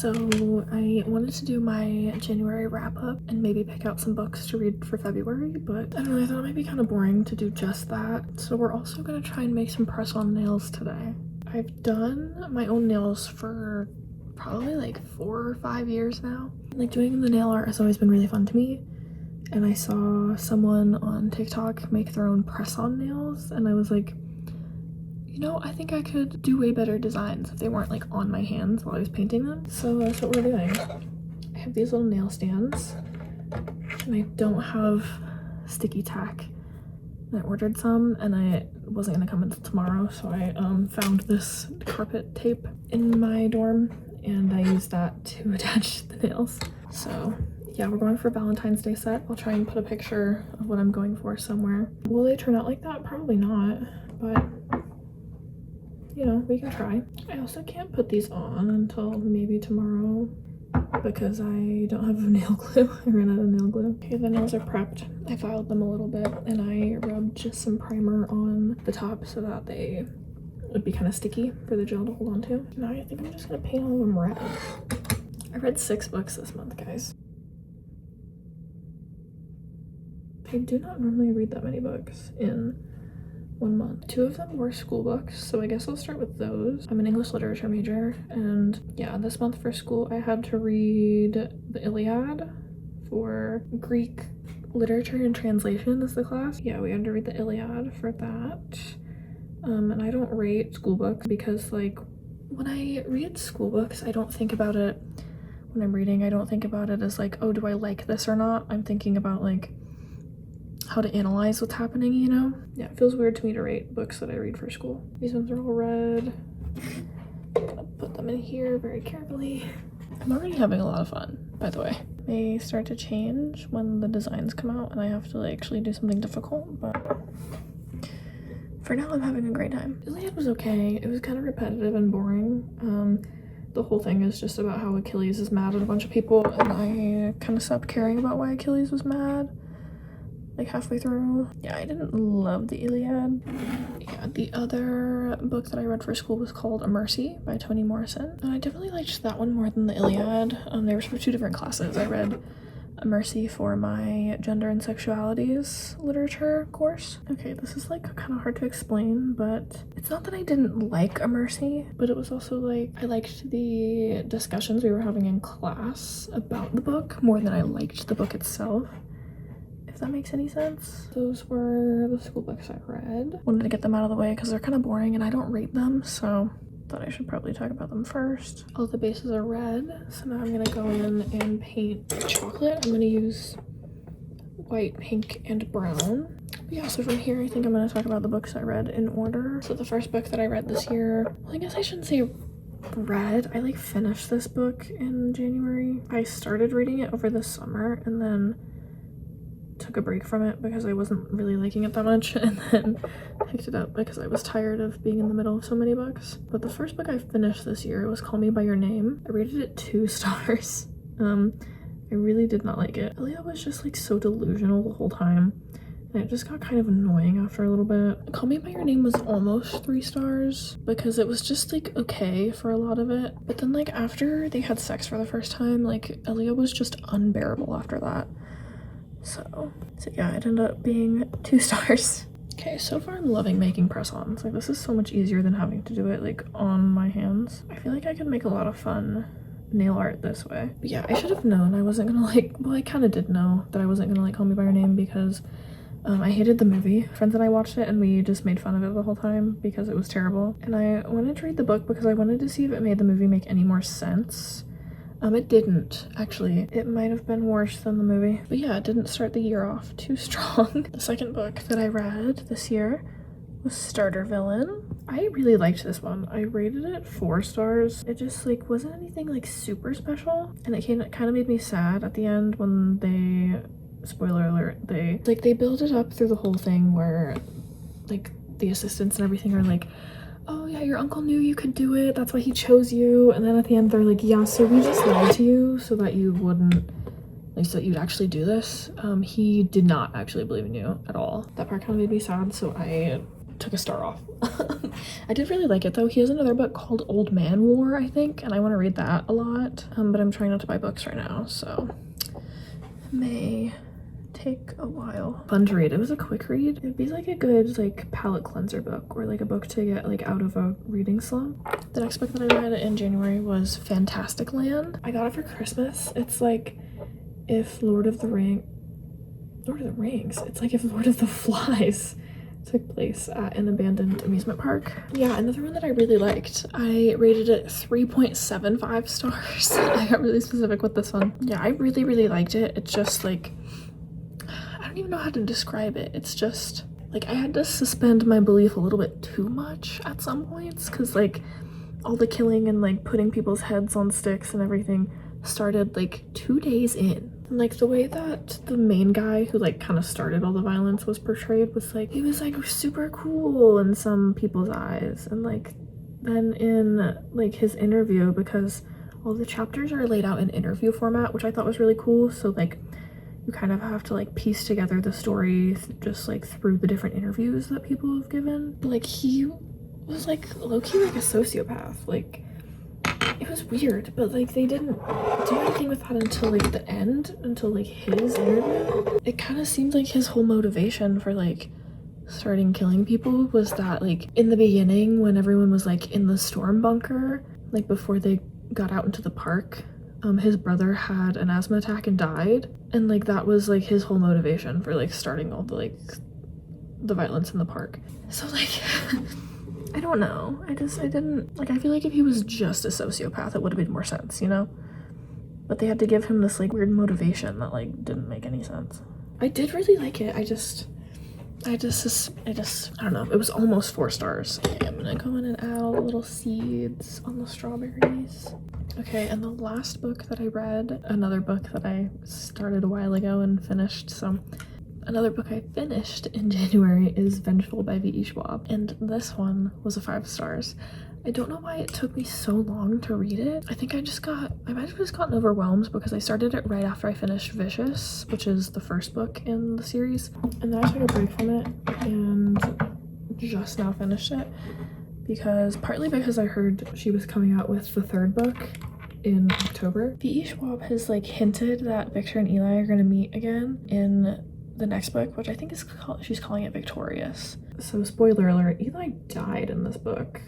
So I wanted to do my January wrap up and maybe pick out some books to read for February, but I don't know, I thought it might be kind of boring to do just that. So we're also gonna try and make some press-on nails today. I've done my own nails for probably like 4 or 5 years now. Like doing the nail art has always been really fun to me. And I saw someone on TikTok make their own press-on nails and I was like, you know, I think I could do way better designs if they weren't like on my hands while I was painting them. So that's what we're doing. I have these little nail stands and I don't have sticky tack. I ordered some and I wasn't gonna come until tomorrow, so I found this carpet tape in my dorm and I used that to attach the nails. So yeah, we're going for a Valentine's Day set. I'll try and put a picture of what I'm going for somewhere. Will they turn out like that? Probably not, but you know, we can try. I also can't put these on until maybe tomorrow because I don't have nail glue. I ran out of nail glue. Okay, the nails are prepped. I filed them a little bit and I rubbed just some primer on the top so that they would be kind of sticky for the gel to hold on to. Now I think I'm just gonna paint all of them red. I read 6 books this month, guys. I do not normally read that many books in 1 month. 2 of them were school books, so I guess I'll start with those. I'm an English literature major, and yeah, this month for school I had to read the Iliad. For Greek literature and translation is the class. Yeah, we had to read the Iliad for that. And I don't rate school books because like when I read school books, I don't think about it when I'm reading. I don't think about it as like, oh, do I like this or not? I'm thinking about like how to analyze what's happening, you know? Yeah, it feels weird to me to rate books that I read for school. These ones are all red. I'll put them in here very carefully. I'm already having a lot of fun, by the way. They start to change when the designs come out and I have to like actually do something difficult, but for now I'm having a great time. Iliad was okay. It was kind of repetitive and boring. The whole thing is just about how Achilles is mad at a bunch of people and I kind of stopped caring about why Achilles was mad like halfway through. Yeah, I didn't love the Iliad. Yeah, the other book that I read for school was called A Mercy by Toni Morrison. And I definitely liked that one more than the Iliad. They were for 2 different classes. I read A Mercy for my gender and sexualities literature course. Okay, this is like kind of hard to explain, but it's not that I didn't like A Mercy, but it was also like I liked the discussions we were having in class about the book more than I liked the book itself. If that makes any sense. Those were the school books I read. Wanted to get them out of the way because they're kind of boring and I don't rate them, so thought I should probably talk about them first. All the bases are red, so now I'm gonna go in and paint chocolate. I'm gonna use white, pink, and brown. But yeah, so from here I think I'm gonna talk about the books I read in order. So the first book that I read this year, well, I guess I shouldn't say read. I like finished this book in January. I started reading it over the summer and then took a break from it because I wasn't really liking it that much and then picked it up because I was tired of being in the middle of so many books. But the first book I finished this year was Call Me By Your Name. I rated it 2 stars. I really did not like it. Elia was just like so delusional the whole time and it just got kind of annoying after a little bit. Call Me By Your Name was almost 3 stars because it was just like okay for a lot of it, but then like after they had sex for the first time, like Elia was just unbearable after that. So yeah, it ended up being 2 stars. Okay, so far I'm loving making press-ons. Like this is so much easier than having to do it like on my hands. I feel like I could make a lot of fun nail art this way. But yeah, I should have known I wasn't gonna like, well I kind of did know that I wasn't gonna like Call Me By Your Name because I hated the movie. Friends and I watched it and we just made fun of it the whole time because it was terrible. And I wanted to read the book because I wanted to see if it made the movie make any more sense. It didn't, actually. It might have been worse than the movie. But yeah, it didn't start the year off too strong. The second book that I read this year was Starter Villain. I really liked this one. I rated it 4 stars. It just like wasn't anything like super special. And it kind of made me sad at the end when they, spoiler alert, they build it up through the whole thing where like the assistants and everything are like, oh yeah, your uncle knew you could do it, that's why he chose you, and then at the end they're like, yeah, so we just lied to you so that you wouldn't, like, so that you'd actually do this. He did not actually believe in you at all. That part kind of made me sad, so I took a star off. I did really like it though. He has another book called Old Man War, I think, and I want to read that a lot, but I'm trying not to buy books right now, so may take a while. Fun to read. It was a quick read. It'd be like a good like palate cleanser book, or like a book to get like out of a reading slump. The next book that I read in January was Fantastic Land. I got it for Christmas. It's like if Lord of the Rings, it's like if Lord of the Flies took place at an abandoned amusement park. Yeah, another one that I really liked. I rated it 3.75 stars. I got really specific with this one. Yeah, I really liked it. It's just like, I don't even know how to describe it. It's just like I had to suspend my belief a little bit too much at some points, because like all the killing and like putting people's heads on sticks and everything started like 2 days in. And like the way that the main guy who like kind of started all the violence was portrayed was like, he was like super cool in some people's eyes. And like then in like his interview, because all the chapters are laid out in interview format, which I thought was really cool. So like you kind of have to like piece together the story just like through the different interviews that people have given. But like he was like low-key like a sociopath. Like it was weird, but like they didn't do anything with that until like the end, until like his interview. It kind of seemed like his whole motivation for like starting killing people was that like in the beginning when everyone was like in the storm bunker, like before they got out into the park, his brother had an asthma attack and died, and like that was like his whole motivation for like starting all the like the violence in the park. So like I don't know. I didn't like, I feel like if he was just a sociopath it would have made more sense, you know? But they had to give him this like weird motivation that like didn't make any sense. I did really like it. I don't know. It was almost 4 stars. Okay, I'm gonna go in and add all the little seeds on the strawberries. Okay, and the last book that I read, another book that I started a while ago and finished, so another book I finished in January is Vengeful by V.E. Schwab, and this one was a 5 stars. I don't know why it took me so long to read it. I think I might have just gotten overwhelmed because I started it right after I finished Vicious, which is the first book in the series, and then I took a break from it and just now finished it, partly because I heard she was coming out with the 3rd book in October. V.E. Schwab has like hinted that Victor and Eli are gonna meet again in the next book, which I think is she's calling it Victorious. So spoiler alert, Eli died in this book.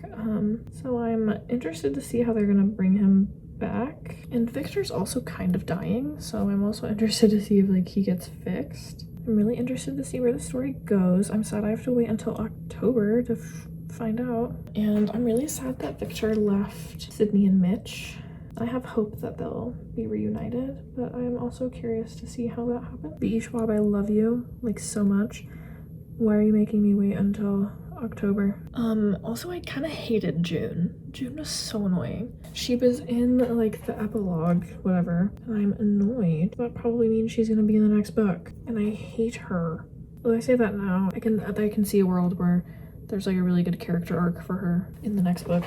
So I'm interested to see how they're gonna bring him back. And Victor's also kind of dying, so I'm also interested to see if like he gets fixed. I'm really interested to see where the story goes. I'm sad I have to wait until October to find out. And I'm really sad that Victor left Sydney and Mitch. I have hope that they'll be reunited, but I'm also curious to see how that happens. V.E. Schwab, I love you like so much. Why are you making me wait until October? Also I kind of hated June. June was so annoying. She was in like the epilogue, whatever, and I'm annoyed. That probably means she's gonna be in the next book, and I hate her. Well, I say that now. I can see a world where there's like a really good character arc for her in the next book.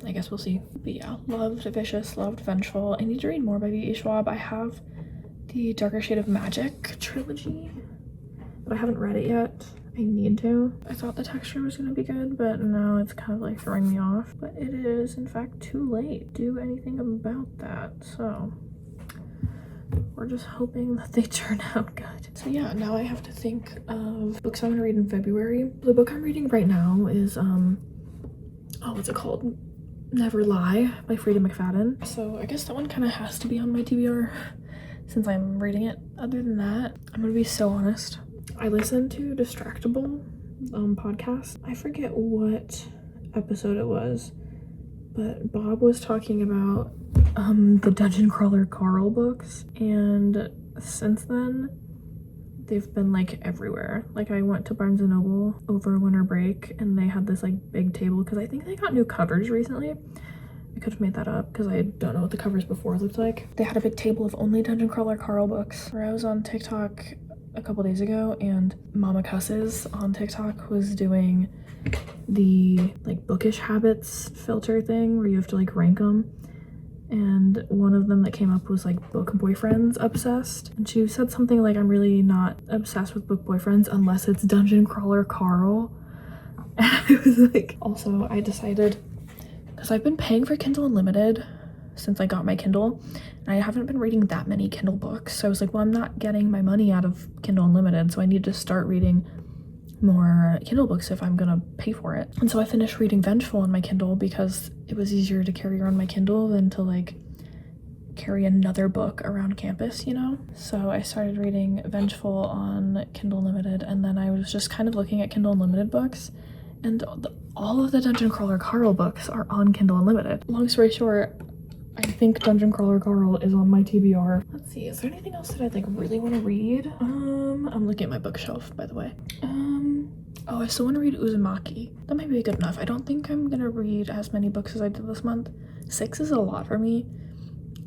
I guess we'll see. But yeah, loved Vicious, loved Vengeful. I need to read more by V.E. Schwab. I have the Darker Shade of Magic trilogy, but I haven't read it yet. I need to. I thought the texture was gonna be good, but now it's kind of like throwing me off. But it is in fact too late to do anything about that, so we're just hoping that they turn out good. So yeah, now I have to think of books I'm gonna read in February. The book I'm reading right now is what's it called? Never Lie by Frida McFadden. So I guess that one kind of has to be on my TBR since I'm reading it. Other than that, I'm gonna be so honest. I listened to Distractable podcast. I forget what episode it was, but Bob was talking about the Dungeon Crawler Carl books, and since then they've been like everywhere. Like I went to Barnes & Noble over winter break and they had this like big table because I think they got new covers recently. I could have made that up because I don't know what the covers before looked like. They had a big table of only Dungeon Crawler Carl books. Where I was on TikTok a couple days ago and Mama Cusses on TikTok was doing the like bookish habits filter thing where you have to like rank them, and one of them that came up was like book boyfriends obsessed, and she said something like, I'm really not obsessed with book boyfriends unless it's Dungeon Crawler Carl. And I was like, also I decided, because I've been paying for Kindle Unlimited since I got my Kindle, and I haven't been reading that many Kindle books. So I was like, well, I'm not getting my money out of Kindle Unlimited, so I need to start reading more Kindle books if I'm gonna pay for it. And so I finished reading Vengeful on my Kindle because it was easier to carry around my Kindle than to like carry another book around campus, you know? So I started reading Vengeful on Kindle Unlimited, and then I was just kind of looking at Kindle Unlimited books, and all of the Dungeon Crawler Carl books are on Kindle Unlimited. Long story short, I think Dungeon Crawler Carl is on my TBR. Let's see, is there anything else that I like really want to read? I'm looking at my bookshelf, by the way. Oh, I still want to read Uzumaki. That might be good enough. I don't think I'm gonna read as many books as I did this month. 6 is a lot for me,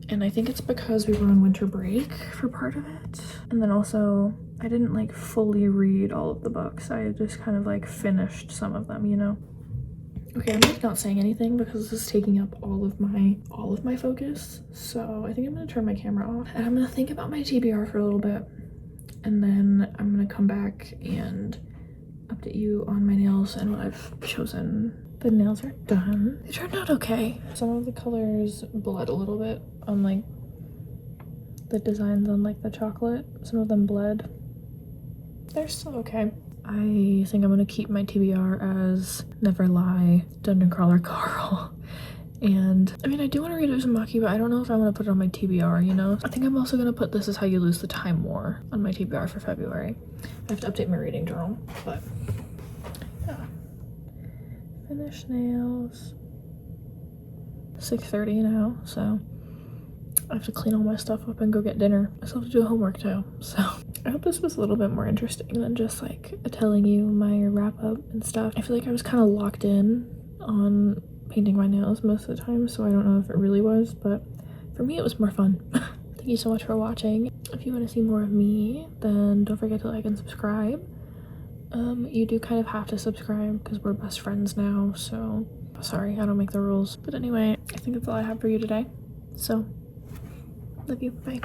and I think it's because we were on winter break for part of it. And then also, I didn't like fully read all of the books. I just kind of like finished some of them, you know? Okay, I'm like not saying anything because this is taking up all of my focus. So I think I'm gonna turn my camera off and I'm gonna think about my TBR for a little bit, and then I'm gonna come back and update you on my nails and what I've chosen. The nails are done. They turned out okay. Some of the colors bled a little bit on like the designs on like the chocolate. Some of them bled. They're still okay. I think I'm gonna keep my TBR as Never Lie, Dungeon Crawler Carl. And I mean, I do want to read Uzumaki, but I don't know if I want to put it on my TBR, you know? I think I'm also gonna put This Is How You Lose the Time More on my TBR for February. I have to update my reading journal, but yeah. Finish nails. 6:30 now, so I have to clean all my stuff up and go get dinner. I still have to do homework too, so I hope this was a little bit more interesting than just like telling you my wrap up and stuff. I feel like I was kind of locked in on painting my nails most of the time, so I don't know if it really was, but for me it was more fun. Thank you so much for watching. If you want to see more of me, then don't forget to like and subscribe. You do kind of have to subscribe because we're best friends now, so sorry, I don't make the rules. But anyway, I think that's all I have for you today. So, love you, bye.